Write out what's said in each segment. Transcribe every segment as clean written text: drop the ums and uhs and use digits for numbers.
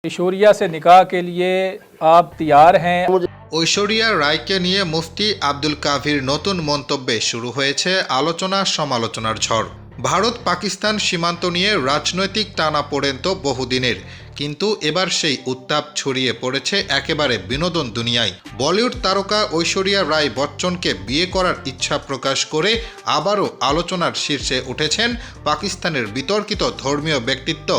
ऐश्वर्या से निकाह के लिए आप तैयार हैं? ঐশ্বরিয়া রায়কে নিয়ে মুফতি আব্দুল কাভির নতুন মন্তব্যে শুরু হয়েছে আলোচনা সমালোচনার ঝড়। ভারত পাকিস্তান সীমান্ত নিয়ে রাজনৈতিক টানাপোড়েন তো বহুদিনের, কিন্তু এবার সেই উত্তাপ ছড়িয়ে পড়েছে একেবারে বিনোদন দুনিয়ায়। বলিউড তারকা ঐশ্বরিয়া রায় বচ্চনকে বিয়ে করার ইচ্ছা প্রকাশ করে আবারও আলোচনার শীর্ষে উঠেছেন পাকিস্তানের বিতর্কিত ধর্মীয় ব্যক্তিত্ব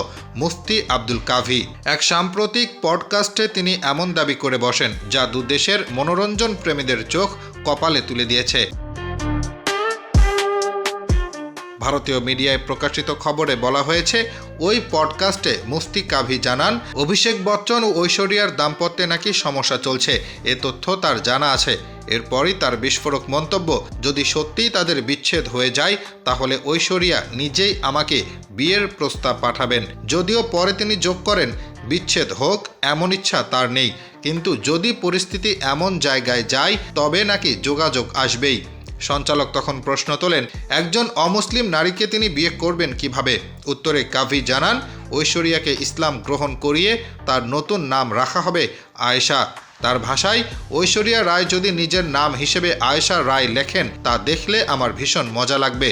মুফতি আব্দুল কাভি। এক সাম্প্রতিক পডকাস্টে তিনি এমন দাবি করে বসেন, যা দুদেশের মনোরঞ্জন প্রেমীদের চোখ কপালে তুলে দিয়েছে। ভারতীয় মিডিয়ায় প্রকাশিত খবরে বলা হয়েছে, ওই পডকাস্টে মুফতি কাভি জানান, অভিষেক বচ্চন ও ঐশ্বরিয়ার দাম্পত্যে নাকি সমস্যা চলছে। এ তথ্য তার জানা আছে। এরপরই তার বিস্ফোরক মন্তব্য, যদি সত্যিই তাদের বিচ্ছেদ হয়ে যায় তাহলে ঐশ্বরিয়া নিজেই আমাকে বিয়ের প্রস্তাব পাঠাবেন। যদিও পরে তিনি যোগ করেন, বিচ্ছেদ হোক এমন ইচ্ছা তার নেই, কিন্তু যদি পরিস্থিতি এমন জায়গায় যায় তবে নাকি যোগাযোগ আসবেই। সঞ্চালক তখন প্রশ্ন তোলেন, একজন অমুসলিম নারীকে তিনি বিয়ে করবেন কিভাবে? উত্তরে কাভি জানান, ঐশ্বরিয়াকে ইসলাম গ্রহণ করিয়ে তার নতুন নাম রাখা হবে আয়েশা। তার ভাষায়, ঐশ্বরিয়া রায় যদি নিজের নাম হিসেবে আয়েশা রায় লেখেন তা দেখলে আমার ভীষণ মজা লাগবে।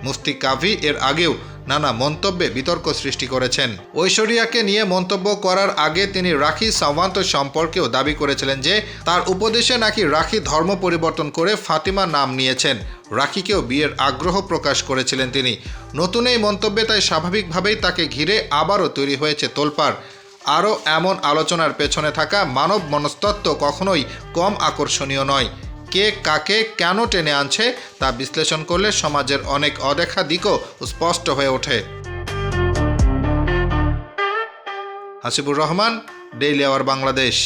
মুফতি কাভি এর আগেও নানা মন্তব্যে বিতর্ক সৃষ্টি করেছেন। ঐশ্বরিয়াকে নিয়ে মন্তব্য করার আগে তিনি রাখি সাওয়ান্ত সম্পর্কেও দাবি করেছিলেন যে তার উপদেশে নাকি রাখি ধর্ম পরিবর্তন করে ফাতিমা নাম নিয়েছেন। রাখিকেও বিয়ের আগ্রহ প্রকাশ করেছিলেন তিনি। নতুন এই মন্তব্যে তাই স্বাভাবিকভাবেই তাকে ঘিরে আবারও তৈরি হয়েছে তোলপাড়। আরও এমন আলোচনার পেছনে থাকা মানব মনস্তত্ত্ব কখনোই কম আকর্ষণীয় নয়। কে কাকে কেন টেনে আনছে তা বিশ্লেষণ করলে সমাজের অনেক অদেখা দিকও স্পষ্ট হয়ে ওঠে। Hasibur Rahman, daily our Bangladesh.